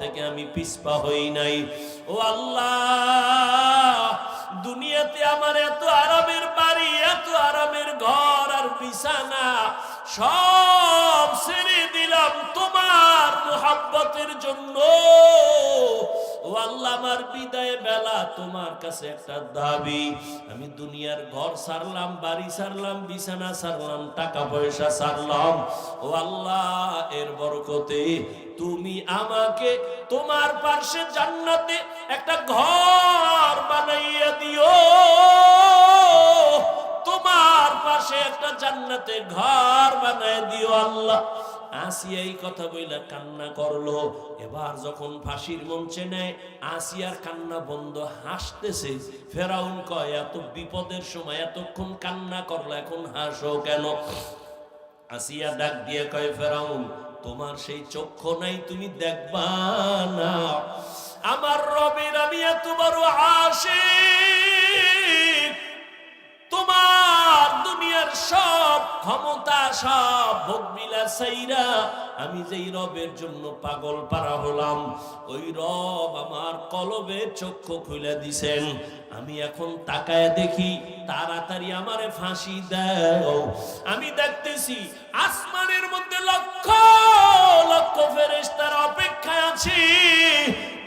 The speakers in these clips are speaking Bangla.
থেকে আমি পিছপা হই নাই। ও আল্লাহ, দুনিয়াতে আমার এত আরামের বাড়ি, এত আরামের ঘর আর বিছানা সব ছেড়ে দিলাম তোমার মুহাব্বতের জন্য। ও আল্লাহ, আমার বিদায় বেলা তোমার কাছে একটা দাবি, আমি দুনিয়ার ঘর ছাড়লাম, বাড়ি ছাড়লাম, বিছানা ছাড়লাম, টাকা পয়সা ছাড়লাম। ও আল্লাহ, এর বরকতে তুমি আমাকে তোমার পাশে জান্নাতে একটা ঘর বানাইয়া দিও, তোমার পাশে একটা জান্নাতে ঘর বানাই দিও আল্লাহ। আসিয়া এই কথা বইলা কান্না করলো। এবার যখন ফাঁসির মঞ্চে নেয়, আসিয়ার কান্না বন্ধ, হাসতেছে। ফেরাউন কয়, এত বিপদের সময় এতক্ষণ কান্না করলো, এখন হাসো কেন? আসিয়া ডাক দিয়ে কয়, ফেরাউন, তোমার সেই চক্ষু নাই, তুমি দেখবা না আমার রবের আমি এত বড় আশিক, তোমার দুনিয়ার সব ক্ষমতা, সব ভোগবিলাস ছাইরা আমি যেই রবের জন্য পাগল পারা হলাম, ওই রব আমার কলবে চক্ষু খুলে দিছেন। আমি এখন তাকায় দেখি, তাড়াতাড়ি আমারে ফাঁসি দাও। আমি দেখতেছি আসমানের মধ্যে লক্ষ লক্ষ ফেরেশতারা অপেক্ষায় আছে।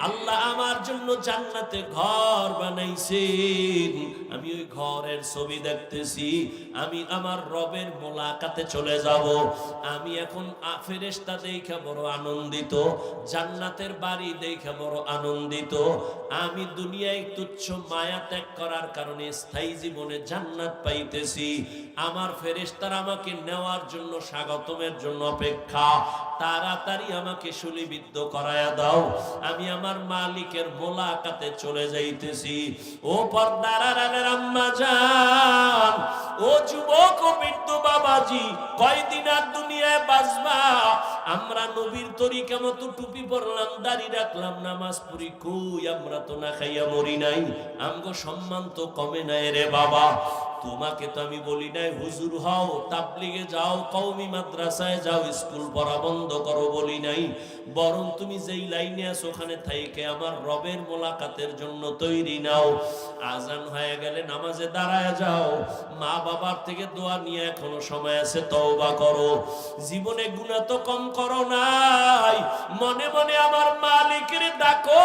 আল্লাহ আমার জন্য জান্নাতে ঘর বানাইছেন। আমি ওই ঘরের ছবি দেখতেছি। আমি আমার রবের মোলাকাতে চলে যাব। আমি এখন ফেরেশতা দেখে বড় আনন্দিত, জান্নাতের বাড়ি দেখে বড় আনন্দিত। আমি দুনিয়ায় তুচ্ছ মায়া ত্যাগ করার কারণে স্থায়ী জীবনে জান্নাত পাইতেছি। আমার ফেরেশতারা আমাকে নেওয়ার জন্য, স্বাগতমের জন্য অপেক্ষা। তাড়াতাড়ি আমাকে শুলিবিদ্ধ করায়া দাও, আমি আমার মালিকের মোলাকাতে চলে যাইতেছি। ও পর্দার আড়ালের আম্মা জান, ও যুবক ও বৃদ্ধ বাবাজি, কয়দিন আর দুনিয়ায় বাঁচবা? আমরা নবীর তরিকা মতো টুপি পরলাম, দাড়ি রাখলাম, নামাজ পড়ি, কই আমরা তো না খাইয়া মরি নাই। আমগো সম্মান তো কমে নাই রে বাবা। তোমাকে তো আমি বলি নাই হুজুর হও, তাবলিগে যাও, কওমি মাদ্রাসায় যাও, স্কুল পড়া বন্ধ করো বলি নাই। বরং তুমি যেই লাইনে আছো ওখানে থাইকে আমার রবের মোলাকাতের জন্য তৈরি নাও। আজান হয়ে গেলে নামাজে দাঁড়ায় যাও, মা বাবার থেকে দোয়া নিয়ে এখনো সময় আছে, তওবা করো। জীবনে গুনাহ তো কম করো নাই, মনে মনে আমার মালিকের ডাকো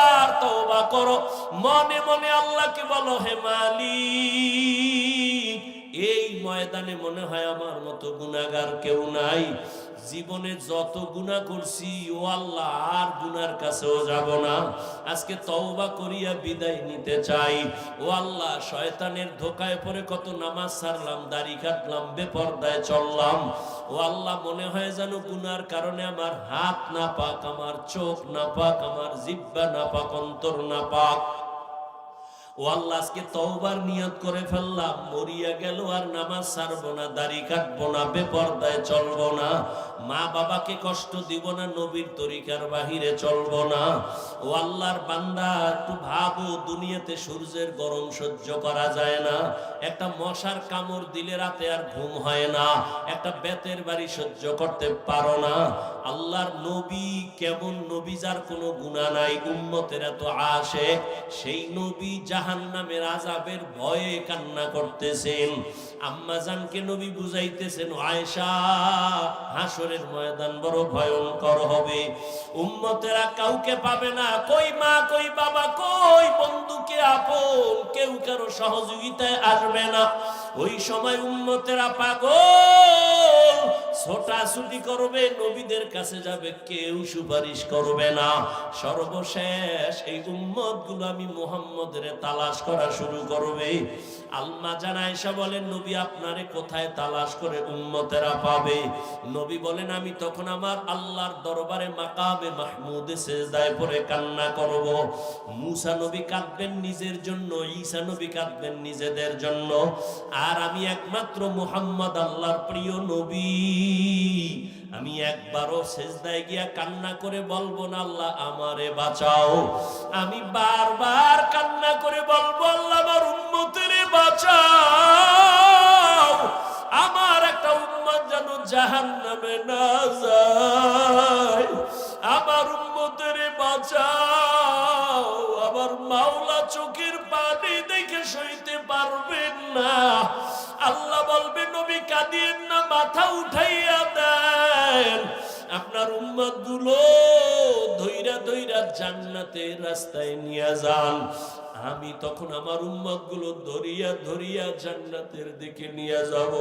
আর তওবা করো। মনে মনে আল্লাহকে বলো, হে মালিক, এই ময়দানে মনে হয় আমার মতো গুনাহগার কেউ নাই। জীবনে যত গুনাহ করছি ও আল্লাহ, আর গুনার কাছেও যাব না। আজকে তওবা করিয়া বিদায় নিতে চাই। ও আল্লাহ, শয়তানের ধোকায় পড়ে কত নামাজ ছাড়লাম, দাড়ি কাটলাম, বেপরদায় চললাম। ও আল্লাহ, মনে হয় যেন গুনার কারণে আমার হাত না পাক, আমার চোখ না পাক, আমার জিহ্বা না পাক, অন্তর না পাক। ও আল্লাহ, আজকে তওবার নিয়ত করে ফেললাম, মরিয়া গেল আর নামাজ ছাড়বো না, দাড়ি কাটবো না, বেপরদায় চলবো না, মা বাবাকে কষ্ট দিব না, নবীর তরিকার বাহিরে চলবো না। ও আল্লাহর বান্দা, একটু ভাবো, দুনিয়াতে সূর্যের গরম সহ্য করা যায় না, একটা মশার কামড় দিলে রাতে আর ঘুম হয় না, একটা বেতের বাড়ি সহ্য করতে পারো না। আল্লাহর নবী কেমন নবী, যার কোনো গুনাহ নাই, উম্মতের এত আশিক, সেই নবী জাহান্নামের আযাবের ভয়ে কান্না করতেছেন। আম্মা জানকে নবী বুঝাইতেছেন, আয়েশা, হাসরের ময়দান বড় ভয়ঙ্কর হবে, উম্মতেরা কাউকে পাবে না, কই মা, কই বাবা, কই বন্ধু, কে আপন, কেউ কারো সহযোগিতায় আসবে না। ওই সময় উম্মতেরা পাগল, ছোটাছুটি করবে, নবীদের কাছে যাবে, কেউ সুপারিশ করবে না। সর্বশেষ এই উম্মতগুলো আমি মুহাম্মদের তালাশ করা শুরু করবে। আম্মা জান আয়েশা বলেন, নবী আপনারে কোথায় তালাশ করে উম্মতেরা পাবে? নবী বলেন, আমি তখন আমার আল্লাহর দরবারে মাকামে মাহমুদে সিজদায় পড়ে কান্না করব। মুসা নবী কাঁদবেন নিজের জন্য, ঈসা নবী কাঁদবেন নিজেদের জন্য, আর আমি একমাত্র মুহাম্মদ আল্লাহর প্রিয় নবী, আমি একবারও সিজদায় গিয়া কান্না করে বলবো না, আল্লাহ আমারে বাঁচাও। আমি বারবার কান্না করে বলবো, আল্লাহ আমার উম্মতের বাঁচাও, আমার একটা উম্মত যেন জাহান্নামে না যায়, আমার উম্মত উম্মতেরে বাঁচাও। আমার মাওলা চোখের পানি দেখে সইতে পারবেন না। আল্লাহ বলবে নবী কাঁদিয়েন না, মাথা উঠাইয়া দেন। আপনার উম্মত গুলো ধইরা ধইরা জান্নাতের রাস্তায় নিয়ে যান। আমি তখন আমার উম্মত গুলো ধরিয়া ধরিয়া জান্নাতের দিকে নিয়ে যাব।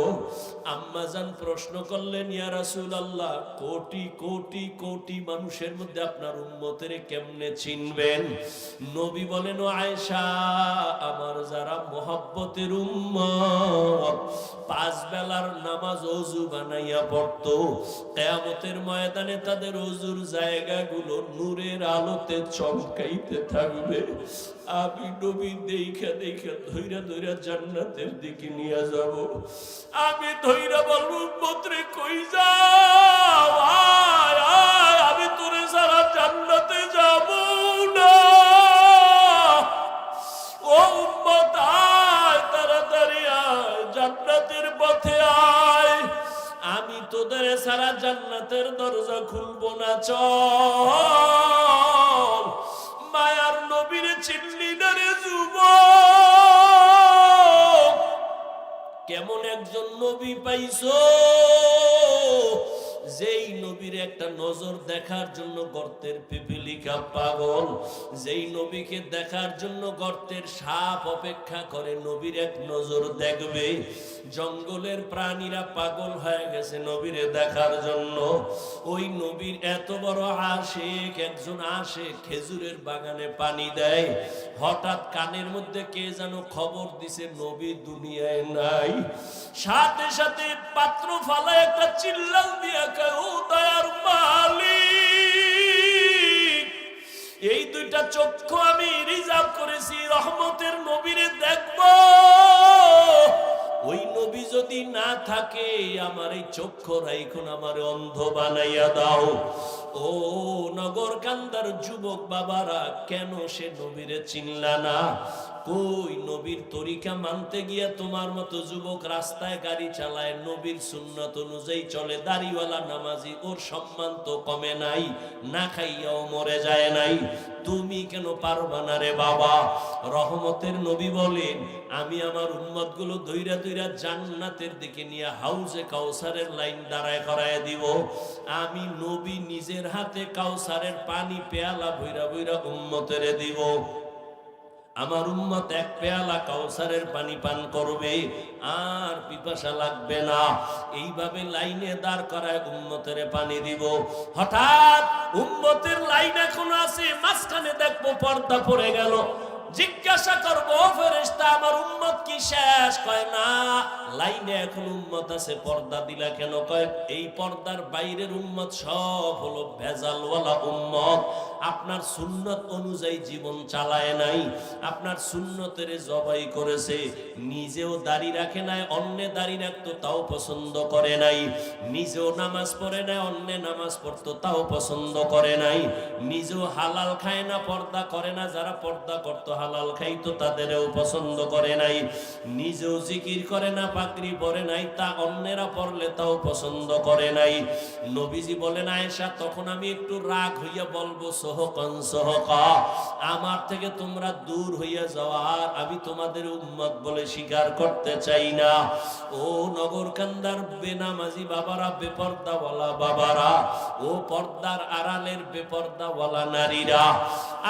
আম্মা জান প্রশ্ন করলেন, ইয়া রাসূলুল্লাহ, কোটি কোটি কোটি মানুষের মধ্যে আপনার উম্মতের কেমনে চিনবেন? নবী বলেন, ও আয়েশা, আমার যারা মুহাব্বতের উম্মত, 5 বেলার নামাজ ওযু বানাইয়া পড়তো, কিয়ামতের ময়দানে তাদের ওযুর জায়গাগুলো নূরের আলোতে চমকাইতে থাকবে। আমি নবী দেখা দেখা ধইরা ধইরা জান্নাতের দিকে নিয়ে যাব। আমি ধইরা বলবো, উম্মত রে কই যাও, আয় আয়, আমি তোরে সারা জান্নাতে যাব না। ও উম্মত আয়, তাড়াতাড়ি আয়, জান্নাতের পথে আয়। আমি তোদের সারা জান্নাতের দরজা খুলবো না, চল। মায়ার নবীর চিনলি না রে যুবক? কেমন একজন নবী পাইছো, যেই নবীর একটা নজর দেখার জন্য গর্তের পিপিলিকা পাগল, যেই নবীকে দেখার জন্য গর্তের সাপ অপেক্ষা করে নবীর এক নজর দেখবে। জঙ্গলের প্রাণীরা পাগল হয়ে গেছে নবীরে দেখার জন্য। ওই নবীর এত বড় আশিক একজন আসে, খেজুরের বাগানে পানি দেয়। হঠাৎ কানের মধ্যে কে যেন খবর দিছে নবী দুনিয়ায় নাই। সাথে সাথে পাত্র ফালায় একটা চিল্লাল দিয়া কয়, ও দয়ার মালিক, এই দুইটা চক্ষু আমি রিজার্ভ করেছি রহমতের নবীরে দেখবো। ওই নবী যদি না থাকে, আমার এই চক্ষু রাইখুন, আমার অন্ধ বানাইয়া দাও। ও নগর কান্দার যুবক বাবারা, কেন সে নবীরে চিনলা না? কই নবীর তরিকা মানতে গিয়া তোমার মতো যুবক রাস্তায় গাড়ি চালায়, নবীর সুন্নত অনুযায়ী চলে, দাড়িওয়ালা নামাজি, ওর সম্মান তো কমে নাই, না খাইয়াও মরে যায় নাই। তুমি কেন পারবা না রে বাবা? রহমতের নবী বলেন, আমি আমার উম্মত গুলো ধইরা ধইরা জান্নাতের দিকে নিয়ে হাউজে কাউসারের লাইন দাঁড়ায় করায় দিব। আমি নবী নিজের হাতে কাউসারের পানি পেয়ালা ভইরা ভইরা উম্মতেরে দিব। আমার উম্মত এক পেয়ালা কাউসারের পানি পান করবে, আর পিপাসা লাগবে না। এইভাবে লাইনে দাঁড় করায় উম্মতের পানি দিব। হঠাৎ উম্মতের লাইন এখন আছে, মাঝখানে দেখবো পর্দা পড়ে গেল। জিজ্ঞাসা করবো, ফেরেশতা আমার উম্মত কি শেষ? কয় না, লাইনে এখন উম্মত আছে, পর্দা দিলা কেন? কয় এই পর্দার বাইরের উম্মত সব হলো ভেজালওয়ালা উম্মত। আপনার সুন্নত অনুযায়ী জীবন চালায় নাই, আপনার সুন্নতের জবাই করেছে, নিজেও দাড়ি রাখে নাই, অন্যে দাড়ি রাখতো তাও পছন্দ করে নাই, নিজেও নামাজ পড়ে নাই, অন্যে নামাজ পড়তো তাও পছন্দ করে নাই, নিজেও হালাল খায় না, পর্দা করে না, যারা পর্দা করতো হালাল খাইতো তাদেরও পছন্দ করে নাই, নিজেও জিকির করে না, পাগড়ি পরে নাই, তা অন্যেরা পড়লে তাও পছন্দ করে নাই। নবীজি বলেন, আয়েশা, তখন আমি একটু রাগ হইয়া বলবো, সোহকন সোহকা, আমার থেকে তোমরা দূর হইয়া যাওয়া, আর আমি তোমাদের উম্মত বলে স্বীকার করতে চাই না। ও নগর কান্দার বেনামাজি বাবারা, বেপর্দাওয়ালা বাবারা, ও পর্দার আড়ালের বেপর্দাওয়ালা নারীরা,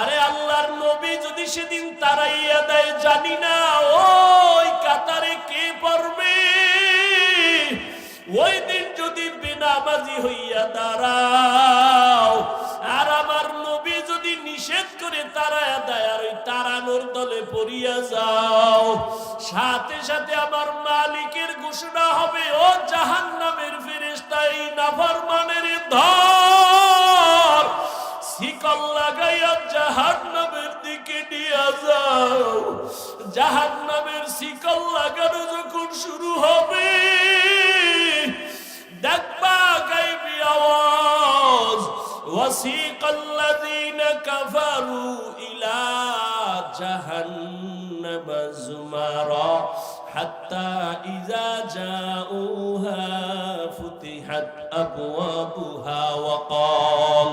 আরে আল্লাহর নবী যদি সেদিন তারাইয়া দেয়, জানি না ওই কাতারে কে পড়বে। ওই দিন যদি বেনামাজি হইয়া দাঁড়াও, আর আমার নবী যদি নিষেধ করে তারায়া দেয়, আর ওই তারানোর দলে পড়িয়া যাও, সাথে সাথে আমার মালিকের ঘোষণা হবে, ও জাহান্নামের ফেরেশতা, এই নাফরমানের ধর, শিকল লাগাইয়া জাহান্নামের দিকে নিয়ে যাও। জাহান্নামের শিকল লাগানো যখন শুরু হবে, দেখবা গায়বী আওয়াজ, ওয়াসিকাল্লাযীনা কাফারু ইলা জাহান্নাম যুমারা হাত্তা ইযা জাউহা ফুতিহাত আবওয়াবুহা ওয়া ক্বাল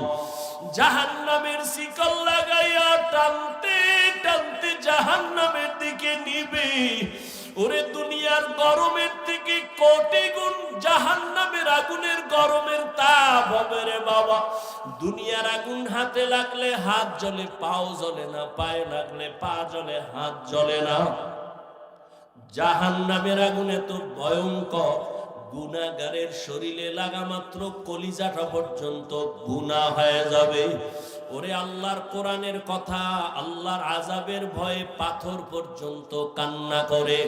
জাহান্নামের শিকল লাগাইয়া টানতে টানতে জাহান্নামের দিকে নিবে। ওরে দুনিয়ার গরমের থেকে কোটি গুণ জাহান্নামের আগুনের গরমের তাপ হবে রে বাবা। দুনিয়ার আগুন হাতে লাগলে হাত জ্বলে, পাও জ্বলে না, পায়ে লাগলে পা জ্বলে, হাত জ্বলে না। জাহান্নামের আগুন এত ভয়ঙ্কর, গুনাহগারের শরীরে লাগা মাত্র কলিজাটা পর্যন্ত গুনাহ হয়ে যাবে। ওরে আল্লাহর কোরআনের কথা, আল্লাহর আযাবের ভয়ে পাথর পর্যন্ত কান্না করে।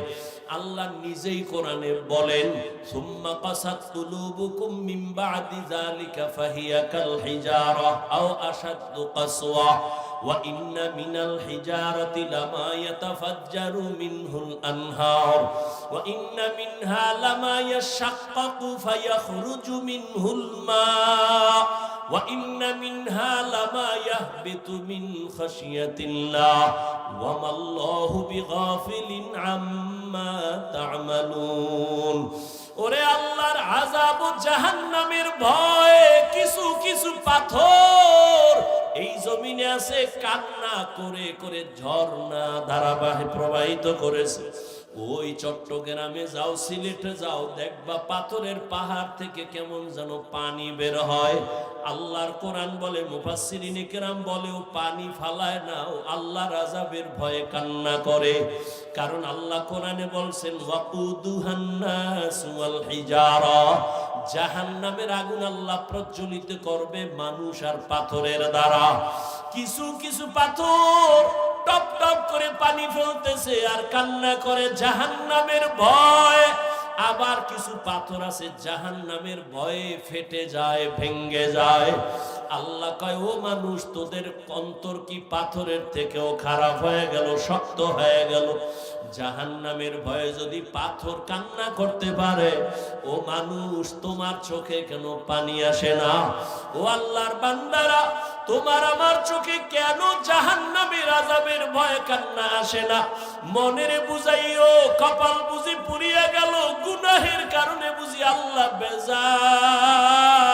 আল্লাহ নিজেই কোরআনে বলেন, সুম্মা কাসাত কুলুবুকুম মিন বাদি যালিকা ফাহিয়া কাল হিজারা আও আশাদ্দু কাসওয়া ওয়া ইন্না মিনাল হিজারাতি লামা ইয়াতাফাজ্জারু মিনহুল আনহার ওয়া ইন্না মিনহা লামা ইয়াশাক্কাকু ফায়াখরুজু মিনহুল মা ওয়া ইন্না মিনহা লামা ইয়াহবিতু মিন খাশিয়াতিল্লাহ ওয়া মাল্লাহু বিগাফিলিন আম্মা তা'মালুন। ওরে আল্লাহর আযাব ও জাহান্নামের ভয়ে কিছু কিছু পাথর এই জমিনে আছে, কান্না করে করে ঝর্ণা ধারাবাহিক প্রবাহিত করেছে। ওই চট্টগ্রামে যাও, সিলেটে যাও, দেখবা পাথরের পাহাড় থেকে কেমন যেন পানি বের হয়। আল্লাহর কোরআন বলে, মুফাসসিরিনে কেরাম বলে, ও পানি ফালায় না, ও আল্লাহর আযাবের ভয়ে কান্না করে। কারণ আল্লাহ কোরআনে বলছেন, ওয়াকুদুহান নাস ওয়াল হিজারা, জাহান্নামের আগুন আল্লাহ প্রজ্বলিত করবে মানুষ আর পাথরের দ্বারা। কিছু কিছু পাথর টপ টপ করে পানি ফেলতেছে আর কান্না করে জাহান্নামের ভয়। আবার কিছু পাথর আছে জাহান্নামের ভয়ে ফেটে যায়, ভেঙ্গে যায়। আল্লাহ কয়, ও মানুষ, তোদের অন্তর কি পাথরের থেকেও খারাপ হয়ে গেল, শক্ত হয়ে গেল? জাহান্নামের ভয়ে যদি পাথর কান্না করতে পারে, ও মানুষ, তোমার চোখে কেন পানি আসে না? ও আল্লাহর বান্দারা, তোমার আমার চোখে কেন জাহান্নামের আযাবের ভয়ে কান্না আসে না? মনের বুঝাইও, কপাল বুঝি পুড়িয়া গেল, গুনাহের কারণে বুঝি আল্লাহ বেজার।